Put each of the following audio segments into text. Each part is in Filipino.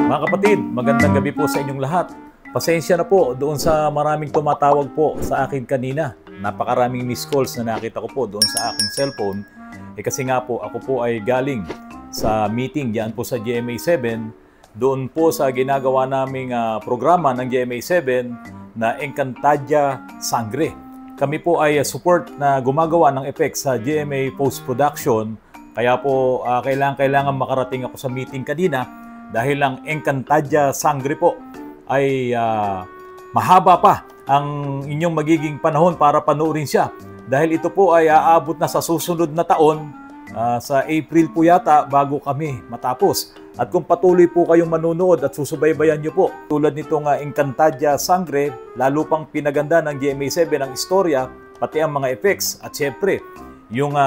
Mga kapatid, magandang gabi po sa inyong lahat. Pasensya na po doon sa maraming tumatawag po sa akin kanina. Napakaraming missed calls na nakita ko po doon sa aking cellphone. Kasi nga po, ako po ay galing sa meeting diyan po sa GMA7. Doon po sa ginagawa naming programa ng GMA7 na Encantadia Sangre. Kami po ay support na gumagawa ng effects sa GMA Post-Production. Kaya po kailangan makarating ako sa meeting kanina dahil ang Encantadia Sangre po ay mahaba pa ang inyong magiging panahon para panoorin siya. Dahil ito po ay aabot na sa susunod na taon, sa April po yata bago kami matapos. At kung patuloy po kayong manunood at susubaybayan nyo po, tulad nitong Encantadia Sangre, lalo pang pinaganda ng GMA7 ang istorya, pati ang mga effects at syempre, yung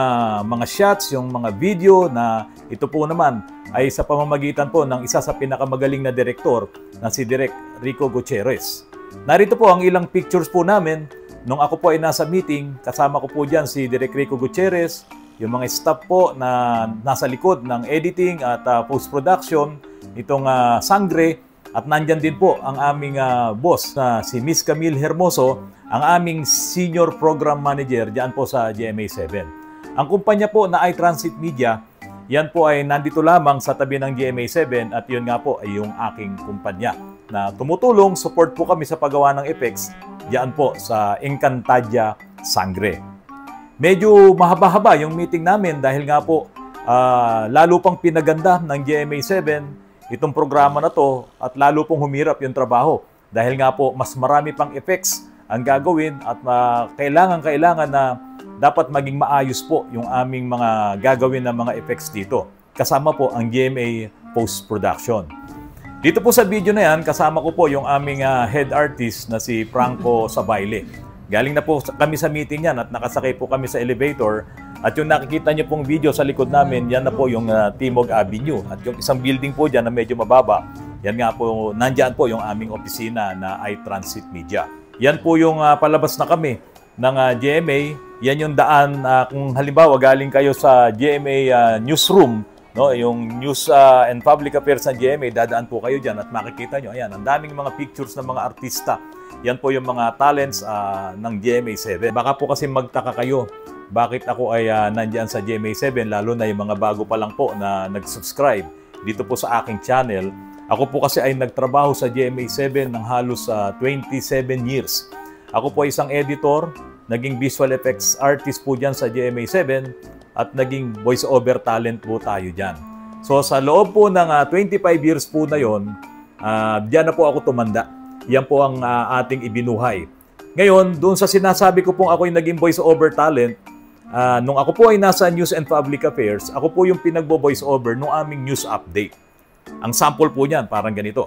mga shots, yung mga video na ito po naman ay sa pamamagitan po ng isa sa pinakamagaling na direktor na si Direk Rico Gutierrez. Narito po ang ilang pictures po namin nung ako po ay nasa meeting. Kasama ko po dyan si Direk Rico Gutierrez, yung mga staff po na nasa likod ng editing at post-production itong Sangre. At nandyan din po ang aming boss na si Miss Camille Hermoso, ang aming Senior Program Manager dyan po sa GMA7. Ang kumpanya po na iTransit Media, yan po ay nandito lamang sa tabi ng GMA7 at yun nga po ay yung aking kumpanya na tumutulong, support po kami sa paggawa ng effects dyan po sa Encantadia Sangre. Medyo mahaba-haba yung meeting namin dahil nga po lalo pang pinaganda ng GMA7 itong programa na to at lalo pong humirap yung trabaho dahil nga po mas marami pang effects ang gagawin at kailangan na dapat maging maayos po yung aming mga gagawin na mga effects dito. Kasama po ang GMA Post-Production. Dito po sa video na yan, kasama ko po yung aming head artist na si Franco Sabaile. Galing na po kami sa meeting yan at nakasakay po kami sa elevator. At yung nakikita nyo pong video sa likod namin, yan na po yung Timog Avenue. At yung isang building po dyan na medyo mababa, yan nga po, nandyan po yung aming opisina na iTransit Media. Yan po yung palabas na kami ng GMA. Yan yung daan, kung halimbawa galing kayo sa GMA newsroom, no, yung News and Public Affairs ng GMA, dadaan po kayo dyan at makikita nyo, ayan, ang daming mga pictures ng mga artista. Yan po yung mga talents ng GMA7. Baka po kasi magtaka kayo, bakit ako ay nandyan sa GMA7, lalo na yung mga bago pa lang po na nag-subscribe dito po sa aking channel. Ako po kasi ay nagtrabaho sa GMA7 ng halos 27 years. Ako po ay isang editor, naging visual effects artist po dyan sa GMA7 at naging voice-over talent po tayo dyan. So sa loob po ng 25 years po na yon, dyan na po ako tumanda. Yan po ang ating ibinuhay. Ngayon, doon sa sinasabi ko pong ako ay naging voice-over talent, nung ako po ay nasa News and Public Affairs, ako po yung pinagbo-voice over nung aming news update. Ang sample po niyan, parang ganito.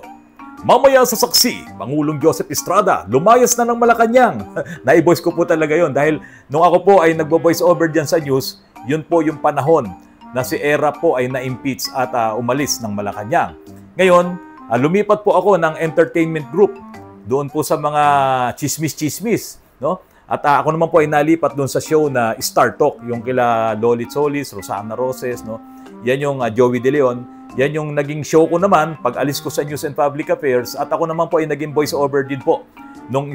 Mamaya sa saksi, Pangulong Joseph Estrada, lumayas na ng Malacanang. Na-voice ko po talaga yon dahil nung ako po ay nagbo-voice over dyan sa news, yun po yung panahon na si Era po ay na-impeach at umalis ng Malacanang. Ngayon, lumipat po ako ng entertainment group doon po sa mga chismis-chismis, no? At ako naman po ay nalipat doon sa show na Star Talk, yung kila Lolit Solis, Rosana Roses, no? Yan yung Joey De Leon. Yan yung naging show ko naman pag alis ko sa News and Public Affairs. At ako naman po ay naging voice over din po nung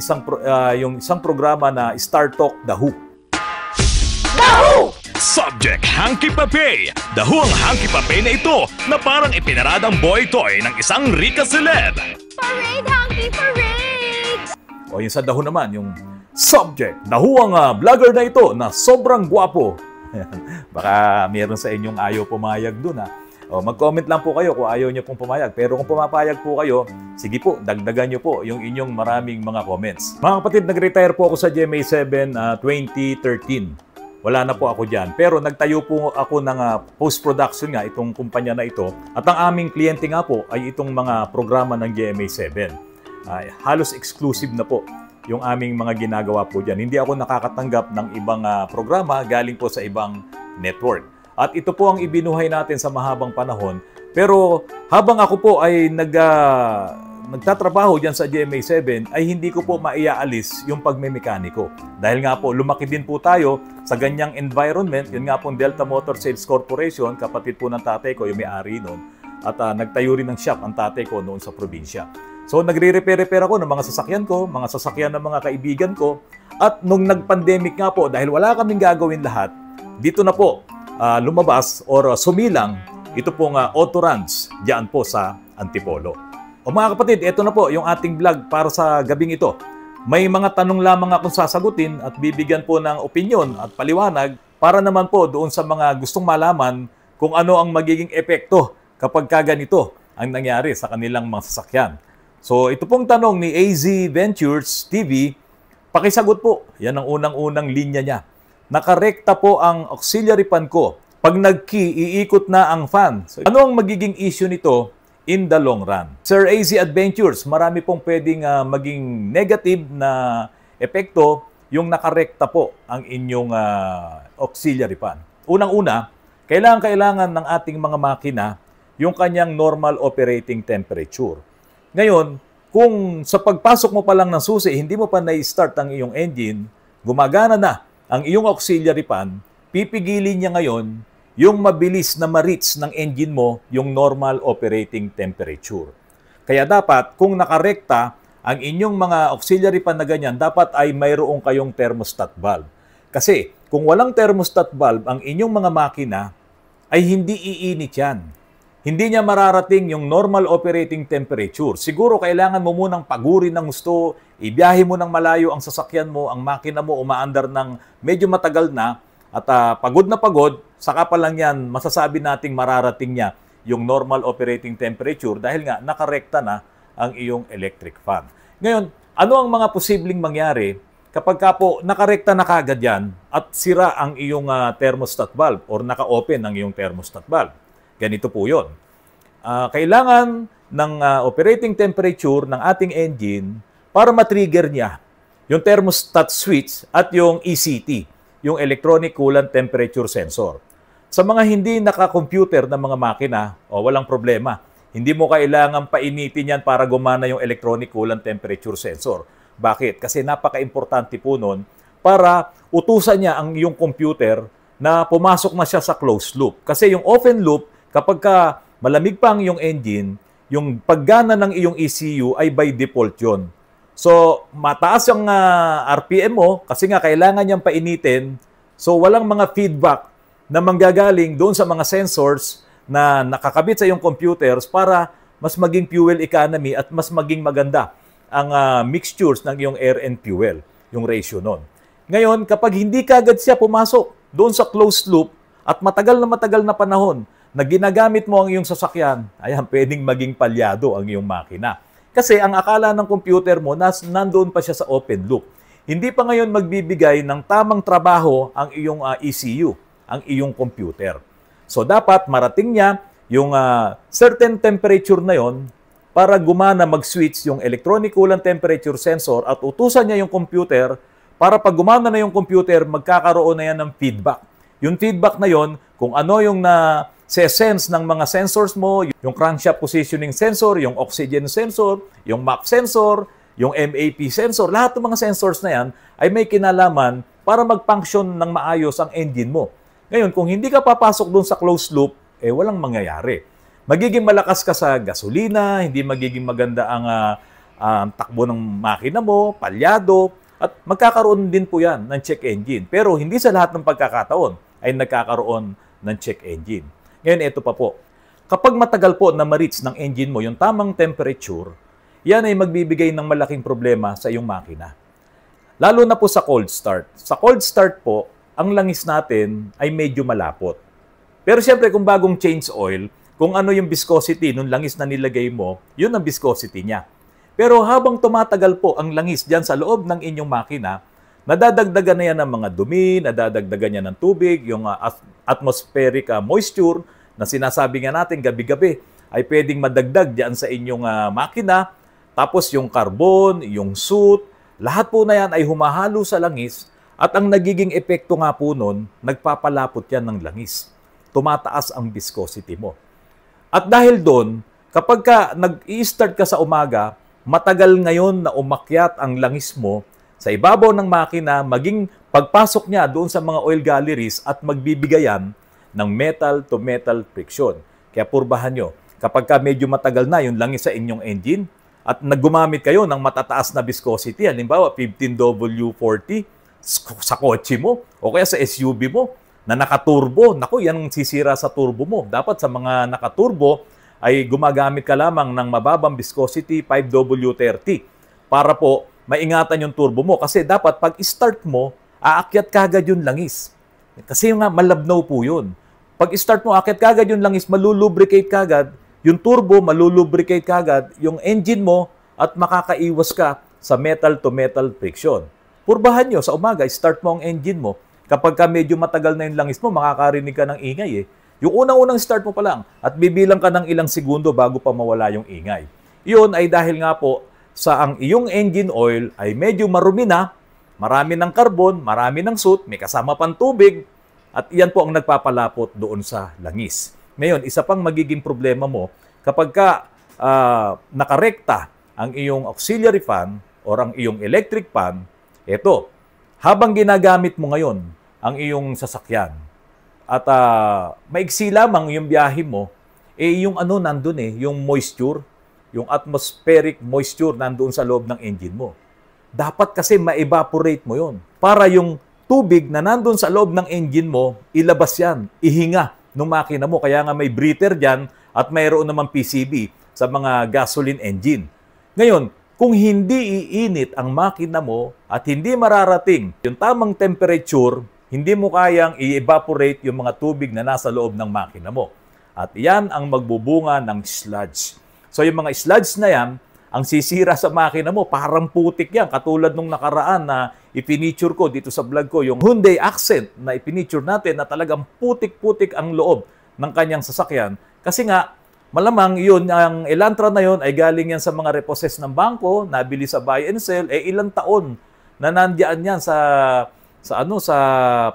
yung isang programa na Star Talk The Who. The Who! Subject, Hanky Pape. The Who ang Hanky Pape na ito na parang ipinaradang boy toy ng isang rika celeb. Parade, Hanky, parade! O yung sa The Who naman, yung Subject, The Who ang vlogger na ito na sobrang gwapo. Baka meron sa inyong ayaw pumayag dun O, mag-comment lang po kayo kung ayaw nyo pong pumayag. Pero kung pumapayag po kayo, sige po, dagdagan nyo po yung inyong maraming mga comments. Mga kapatid, nag-retire po ako sa GMA7 2013. Wala na po ako dyan. Pero nagtayo po ako ng post-production nga, itong kumpanya na ito. At ang aming kliyente nga po ay itong mga programa ng GMA7. Halos exclusive na po yung aming mga ginagawa po dyan. Hindi ako nakakatanggap ng ibang programa galing po sa ibang network. At ito po ang ibinuhay natin sa mahabang panahon. Pero habang ako po ay nagtatrabaho dyan sa GMA7, ay hindi ko po maiaalis yung pagmemekaniko. Dahil nga po, lumaki din po tayo sa ganyang environment. Yun nga po Delta Motor Sales Corporation, kapatid po ng tatay ko, yung may-ari nun. at nagtayo rin ng shop ang tatay ko noon sa probinsya. So nagre-repair ako ng mga sasakyan ko, mga sasakyan ng mga kaibigan ko. At nung nag-pandemic nga po, dahil wala kaming gagawin lahat, dito na po lumabas or sumilang ito pong Autoruns diyan po sa Antipolo. O mga kapatid, ito na po yung ating vlog para sa gabing ito. May mga tanong lamang akong sasagutin at bibigyan po ng opinyon at paliwanag para naman po doon sa mga gustong malaman kung ano ang magiging epekto kapag ganito ang nangyari sa kanilang mga sasakyan. So ito pong tanong ni AZ Ventures TV, pakisagot po. Yan ang unang-unang linya niya. Nakarekta po ang auxiliary fan ko. Pag nag-key, iikot na ang fan. So, ano ang magiging issue nito in the long run? Sir AZ Adventures, marami pong pwedeng maging negative na epekto yung nakarekta po ang inyong auxiliary fan. Unang-una, kailangan ng ating mga makina yung kanyang normal operating temperature. Ngayon, kung sa pagpasok mo pa lang ng susi, hindi mo pa na-start ang iyong engine, gumagana na ang iyong auxiliary fan, pipigilin niya ngayon yung mabilis na ma-reach ng engine mo yung normal operating temperature. Kaya dapat, kung nakarekta ang inyong mga auxiliary fan na ganyan, dapat ay mayroong kayong thermostat valve. Kasi kung walang thermostat valve ang inyong mga makina, ay hindi iinit yan. Hindi niya mararating yung normal operating temperature. Siguro kailangan mo munang pagurin ng gusto, ibiyahe mo ng malayo ang sasakyan mo, ang makina mo umaandar ng medyo matagal na, at pagod na pagod, saka pa lang yan, masasabi nating mararating niya yung normal operating temperature dahil nga nakarekta na ang iyong electric fan. Ngayon, ano ang mga posibleng mangyari kapag ka po nakarekta na kagad yan at sira ang iyong thermostat valve or naka-open ang iyong thermostat valve? Ganito po yun. Kailangan ng operating temperature ng ating engine para matrigger niya yung thermostat switch at yung ECT, yung electronic coolant temperature sensor. Sa mga hindi naka-computer na mga makina, walang problema. Hindi mo kailangan painitin yan para gumana yung electronic coolant temperature sensor. Bakit? Kasi napaka-importante po nun para utusan niya ang iyong computer na pumasok na siya sa closed loop. Kasi yung open loop, kapag malamig pa ang iyong engine, yung paggana ng iyong ECU ay by default yun. So, mataas yung RPM mo kasi nga kailangan niyang painitin. So, walang mga feedback na manggagaling doon sa mga sensors na nakakabit sa iyong computers para mas maging fuel economy at mas maging maganda ang mixtures ng iyong air and fuel, yung ratio nun. Ngayon, kapag hindi kagad siya pumasok doon sa closed loop at matagal na panahon na ginagamit mo ang iyong sasakyan, ayan, pwedeng maging palyado ang iyong makina. Kasi ang akala ng computer mo, nandoon pa siya sa open loop. Hindi pa ngayon magbibigay ng tamang trabaho ang iyong ECU, ang iyong computer. So dapat marating niya yung certain temperature na yon para gumana mag-switch yung electronic coolant temperature sensor at utusan niya yung computer para pag gumana na yung computer, magkakaroon na yan ng feedback. Yung feedback na yon, kung ano yung sense ng mga sensors mo, yung crankshaft positioning sensor, yung oxygen sensor, yung map sensor, yung MAP sensor, lahat ng mga sensors na yan ay may kinalaman para mag-function ng maayos ang engine mo. Ngayon, kung hindi ka papasok doon sa closed loop, walang mangyayari. Magiging malakas ka sa gasolina, hindi magiging maganda ang takbo ng makina mo, palyado, at magkakaroon din po yan ng check engine. Pero hindi sa lahat ng pagkakataon ay nagkakaroon ng check engine. Ngayon, ito pa po. Kapag matagal po na ma-reach ng engine mo yung tamang temperature, yan ay magbibigay ng malaking problema sa iyong makina. Lalo na po sa cold start. Sa cold start po, ang langis natin ay medyo malapot. Pero siyempre, kung bagong change oil, kung ano yung viscosity nung langis na nilagay mo, yun ang viscosity niya. Pero habang tumatagal po ang langis dyan sa loob ng inyong makina, nadadagdagan na yan ng mga dumi, nadadagdagan niya ng tubig, yung atmospheric moisture na sinasabi nga natin gabi-gabi ay pwedeng madagdag dyan sa inyong makina. Tapos yung carbon, yung soot, lahat po na yan ay humahalo sa langis at ang nagiging epekto nga po nun, nagpapalapot yan ng langis. Tumataas ang viscosity mo. At dahil doon, kapag nag-i-start ka sa umaga, matagal ngayon na umakyat ang langis mo sa ibabaw ng makina, maging pagpasok niya doon sa mga oil galleries at magbibigayan ng metal to metal friction. Kaya purbahan nyo, kapag ka medyo matagal na yung langis sa inyong engine at naggumamit kayo ng matataas na viscosity, halimbawa 15W40 sa kotse mo o kaya sa SUV mo na nakaturbo, naku, yan ang sisira sa turbo mo. Dapat sa mga nakaturbo ay gumagamit ka lamang ng mababang viscosity 5W30 para po maingatan yung turbo mo. Kasi dapat pag start mo, aakyat kagad yung langis. Kasi nga malabnaw po yun. Pag start mo, aakyat kagad yung langis, malulubricate kagad, yung turbo malulubricate kagad, yung engine mo at makakaiwas ka sa metal-to-metal friction. Purbahan nyo, sa umaga, start mo ang engine mo. Kapag ka medyo matagal na yung langis mo, makakarinig ka ng ingay eh. Yung unang-unang start mo pa lang at bibilang ka ng ilang segundo bago pa mawala yung ingay. Yun ay dahil nga po sa ang iyong engine oil ay medyo marumi na, marami ng carbon, marami ng soot, may kasama pang tubig, at iyan po ang nagpapalapot doon sa langis. Ngayon, isa pang magiging problema mo, kapag ka nakarekta ang iyong auxiliary fan or ang iyong electric fan, ito, habang ginagamit mo ngayon ang iyong sasakyan at maigsi lamang yung biyahe mo, yung nandun yung moisture, yung atmospheric moisture nandun sa loob ng engine mo. Dapat kasi ma-evaporate mo yon para yung tubig na nandun sa loob ng engine mo, ilabas yan, ihinga ng makina mo. Kaya nga may breather dyan at mayroon namang PCB sa mga gasoline engine. Ngayon, kung hindi iinit ang makina mo at hindi mararating yung tamang temperature, hindi mo kayang i-evaporate yung mga tubig na nasa loob ng makina mo. At yan ang magbubunga ng sludge. So yung mga sludge na yan, ang sisira sa makina mo, parang putik yan. Katulad nung nakaraan na ipiniture ko dito sa vlog ko, yung Hyundai Accent na ipiniture natin na talagang putik-putik ang loob ng kanyang sasakyan. Kasi nga, malamang yun, ang Elantra na yun ay galing yan sa mga repossess ng bangko, nabili sa buy and sell, ilang taon na nandiyan yan sa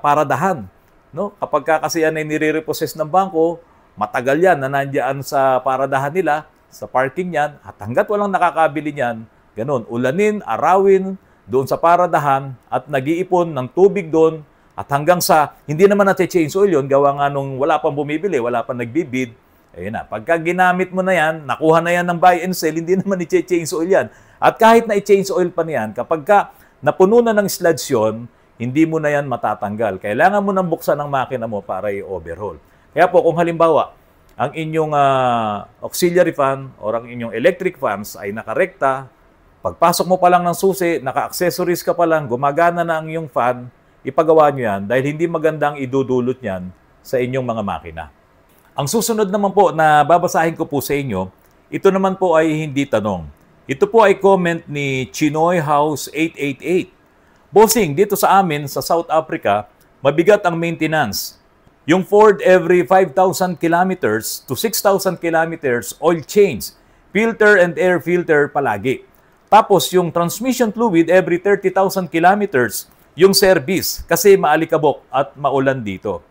paradahan. No? Kapag kasi yan ay nire-repossess ng bangko, matagal yan na nandiyan sa paradahan nila, sa parking yan, at hanggat walang nakakabili niyan, ganun, ulanin, arawin, doon sa paradahan, at nag-iipon ng tubig doon, at hanggang sa, hindi naman na-change oil yun, gawa nga nung wala pang bumibili, wala pang nagbibid, ayun na, pagka ginamit mo na yan, nakuha na yan ng buy and sell, hindi naman i-change oil yan. At kahit na i-change oil pa niyan, kapag ka napuno na ng sludge yun, hindi mo na yan matatanggal. Kailangan mo nang buksan ng makina mo para i-overhaul. Kaya po, kung halimbawa, ang inyong auxiliary fan or ang inyong electric fans ay nakarekta, pagpasok mo pa lang ng susi, naka-accessories ka pa lang, gumagana na ang iyong fan, ipagawa nyo yan dahil hindi magandang idudulot yan sa inyong mga makina. Ang susunod naman po na babasahin ko po sa inyo, ito naman po ay hindi tanong. Ito po ay comment ni Chinoy House 888. Bossing, dito sa amin sa South Africa, mabigat ang maintenance. Yung Ford every 5,000 kilometers to 6,000 kilometers oil change, filter and air filter palagi. Tapos yung transmission fluid every 30,000 kilometers, yung service kasi maalikabok at maulan dito.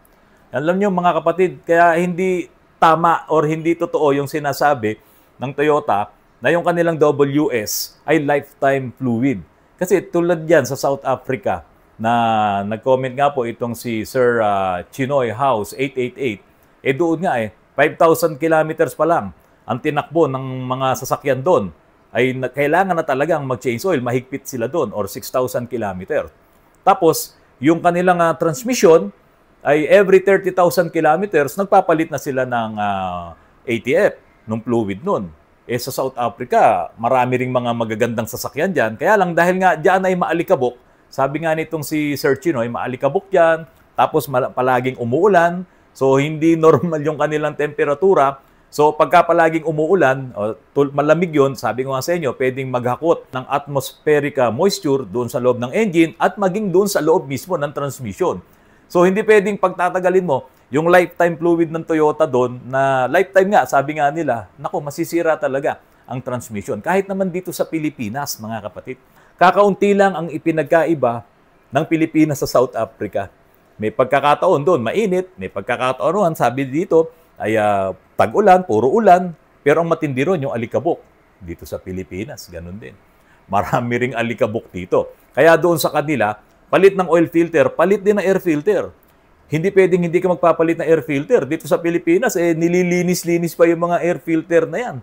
Alam nyo mga kapatid, kaya hindi tama or hindi totoo yung sinasabi ng Toyota na yung kanilang WS ay lifetime fluid. Kasi tulad yan sa South Africa, na nag-comment nga po itong si Sir Chinoy House 888, doon nga 5,000 kilometers pa lang ang tinakbo ng mga sasakyan doon ay kailangan na talagang mag-change oil, mahigpit sila doon or 6,000 kilometers. Tapos, yung kanilang transmission ay every 30,000 kilometers, nagpapalit na sila ng ATF, ng fluid noon. Sa South Africa, marami ring mga magagandang sasakyan dyan. Kaya lang dahil nga dyan ay maalikabok, sabi nga nitong si Sir Chinoy, maalikabok yan, tapos palaging umuulan, so hindi normal yung kanilang temperatura. So pagka palaging umuulan, malamig yun, sabi ko nga sa inyo, pwedeng maghakot ng atmospheric moisture doon sa loob ng engine at maging doon sa loob mismo ng transmission. So hindi pwedeng pagtatagalin mo yung lifetime fluid ng Toyota doon, na lifetime nga, sabi nga nila, naku, masisira talaga ang transmission. Kahit naman dito sa Pilipinas, mga kapatid. Kakaunti lang ang ipinagkaiba ng Pilipinas sa South Africa. May pagkakataon doon, mainit. May pagkakataon, sabi dito, ay tag-ulan, puro ulan. Pero ang matindi ron yung alikabok. Dito sa Pilipinas, ganun din. Marami ring alikabok dito. Kaya doon sa kanila, palit ng oil filter, palit din ng air filter. Hindi pwedeng hindi ka magpapalit ng air filter. Dito sa Pilipinas, nililinis-linis pa yung mga air filter na yan.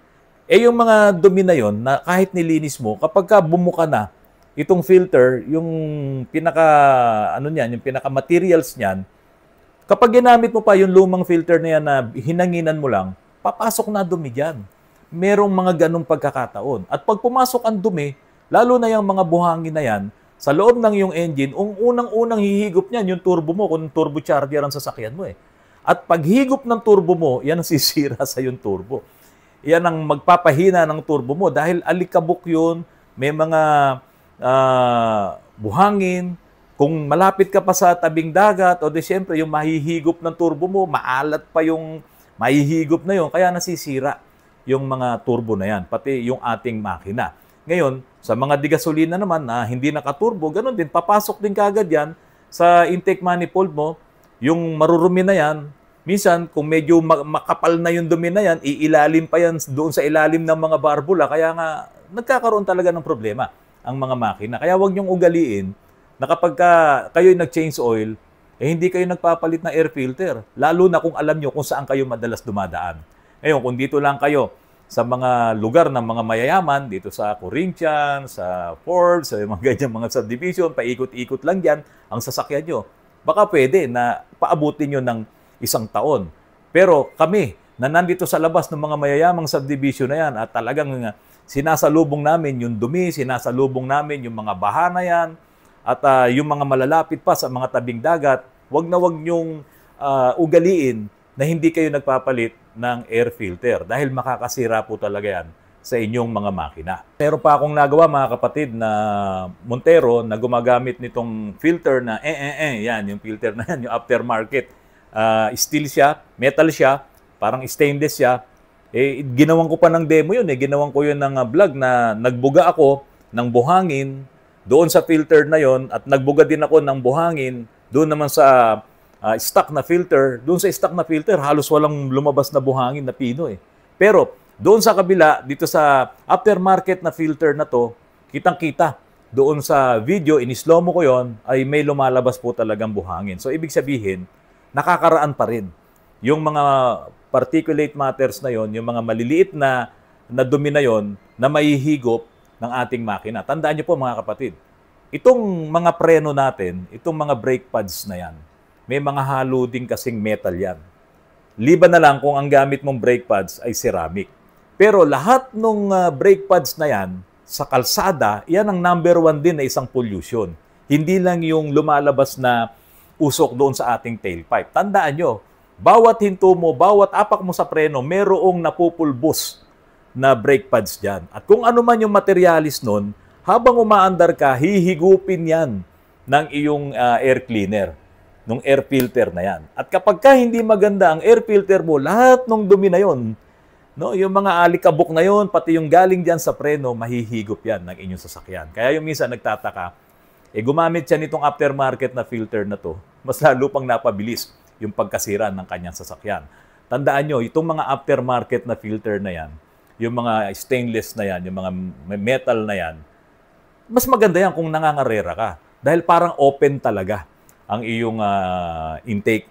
Yung mga dumi na yon, na kahit nilinis mo, kapag ka bumuka na, itong filter, yung yung pinaka materials niyan, kapag ginamit mo pa yung lumang filter na yan na hinanginan mo lang, papasok na dumi dyan. Merong mga ganong pagkakataon. At pag pumasok ang dumi, lalo na yung mga buhangin na yan, sa loob ng yung engine, unang-unang hihigop niyan yung turbo mo, kung turbocharger ang sasakyan mo eh. At paghigop ng turbo mo, yan ang sisira sa yung turbo. Yan ang magpapahina ng turbo mo dahil alikabok yun, may mga buhangin. Kung malapit ka pa sa tabing dagat, o di syempre yung mahihigop ng turbo mo, maalat pa yung mahihigop na yun, kaya nasisira yung mga turbo na yan, pati yung ating makina. Ngayon, sa mga digasolina naman na hindi nakaturbo, ganun din, papasok din kaagad yan sa intake manifold mo, yung marurumi na yan. Minsan, kung medyo makapal na yung dumi na yan, iilalim pa yan doon sa ilalim ng mga barbula, kaya nga nagkakaroon talaga ng problema ang mga makina. Kaya huwag niyong ugaliin na kapag kayo'y nag-change oil, hindi kayo nagpapalit ng air filter. Lalo na kung alam nyo kung saan kayo madalas dumadaan. Ngayon, kung dito lang kayo sa mga lugar ng mga mayayaman, dito sa Corinthians, sa Forbes, sa mga ganyan mga subdivision, paikot-ikot lang yan ang sasakyan nyo. Baka pwede na paabutin nyo ng 1 taon. Pero kami, na nandito sa labas ng mga mayayamang subdivision na yan at talagang sinasalubong namin yung dumi, sinasalubong namin yung mga baha na yan, at yung mga malalapit pa sa mga tabing dagat, wag nyong ugaliin na hindi kayo nagpapalit ng air filter dahil makakasira po talaga yan sa inyong mga makina. Meron pa akong nagawa mga kapatid na Montero na gumagamit nitong filter na yan, yung filter na yan, yung aftermarket. Steel siya, metal siya, parang stainless siya. Ginawan ko pa ng demo yun. Ginawan ko yun ng vlog na nagbuga ako ng buhangin doon sa filter na yon at nagbuga din ako ng buhangin doon naman sa stock na filter. Doon sa stock na filter, halos walang lumabas na buhangin na pino eh. Pero doon sa kabila, dito sa aftermarket na filter na to, kitang-kita. Doon sa video, in-slow mo ko yon, ay may lumalabas po talagang buhangin. So ibig sabihin, nakakaraan pa rin yung mga particulate matters na yon, yung mga maliliit na dumi na yon na maihigop ng ating makina. Tandaan niyo po mga kapatid, itong mga preno natin, itong mga brake pads na yan, may mga halo din kasing metal yan. Liban na lang kung ang gamit mong brake pads ay ceramic. Pero lahat ng brake pads na yan, sa kalsada, yan ang number 1 din na isang pollution. Hindi lang yung lumalabas na usok doon sa ating tailpipe. Tandaan nyo, bawat hinto mo, bawat apak mo sa preno, merong napupulbos na brake pads dyan. At kung ano man yung materialis nun, habang umaandar ka, hihigupin yan ng iyong air cleaner, ng air filter na yan. At kapag ka hindi maganda ang air filter mo, lahat ng dumi na yon, no, yung mga alikabok na yon, pati yung galing dyan sa preno, mahihigop yan ng inyong sasakyan. Kaya yung minsan nagtataka, gumamit siya nitong aftermarket na filter na to, mas lalo pang napabilis yung pagkasira ng kanyang sasakyan. Tandaan nyo, itong mga aftermarket na filter na yan, yung mga stainless na yan, yung mga metal na yan, mas maganda yan kung nangangarera ka. Dahil parang open talaga ang iyong intake.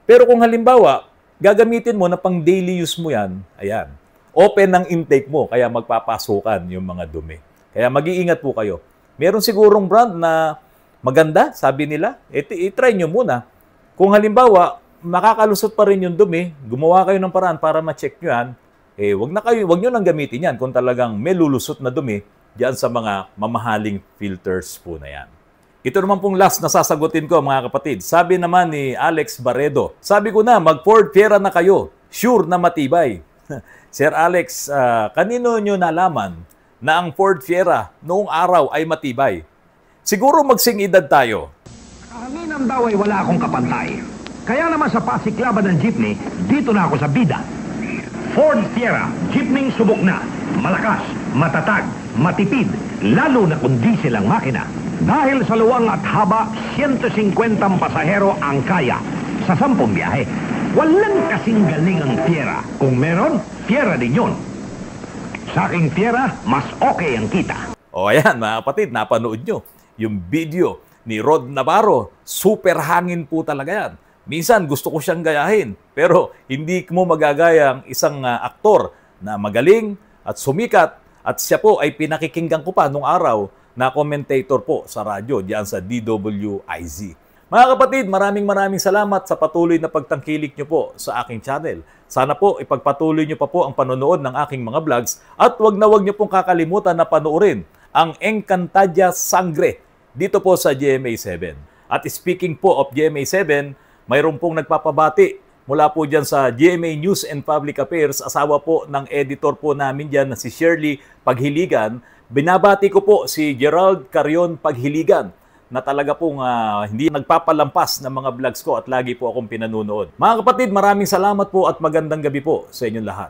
Pero kung halimbawa, gagamitin mo na pang daily use mo yan, ayan, open ang intake mo, kaya magpapasukan yung mga dumi. Kaya mag-iingat po kayo. Meron sigurong brand na maganda, sabi nila, i-try nyo muna. Kung halimbawa, makakalusot pa rin yung dumi, gumawa kayo ng paraan para ma-check nyo yan, wag nyo nang gamitin yan kung talagang may lulusot na dumi diyan sa mga mamahaling filters po na yan. Ito naman pong last na sasagutin ko mga kapatid. Sabi naman ni Alex Barredo, sabi ko na, mag-Ford Fiera na kayo, sure na matibay. Sir Alex, kanino nyo nalaman na ang Ford Fiera noong araw ay matibay? Siguro magsing-edad tayo. Kahanginan daw ay wala akong kapantay. Kaya naman sa pasiklaban ng jeepney, dito na ako sa bida. Ford Fiera, jeepney subok na. Malakas, matatag, matipid, lalo na kung diesel ang makina. Dahil sa luwang at haba, 150 pasahero ang kaya sa 10 biyahe. Walang kasing galing ang Fiera. Kung meron, Fiera din yun. Sa aking Fiera, mas okay ang kita. O ayan mga kapatid, napanood nyo yung video ni Rod Navarro. Super hangin po talaga yan. Minsan gusto ko siyang gayahin, pero hindi mo magagaya ang isang aktor na magaling at sumikat at siya po ay pinakikinggan ko pa nung araw na commentator po sa radyo diyan sa DWIZ. Mga kapatid, maraming salamat sa patuloy na pagtangkilik nyo po sa aking channel. Sana po ipagpatuloy nyo pa po ang panonood ng aking mga vlogs at wag nyo pong kakalimutan na panoorin ang Encantadia Sangre dito po sa GMA7. At speaking po of GMA7, mayroon pong nagpapabati mula po dyan sa GMA News and Public Affairs, asawa po ng editor po namin dyan na si Shirley Paghiligan. Binabati ko po si Gerald Carion Paghiligan na talaga pong hindi nagpapalampas ng mga vlogs ko at lagi po akong pinanunood. Mga kapatid, maraming salamat po at magandang gabi po sa inyong lahat.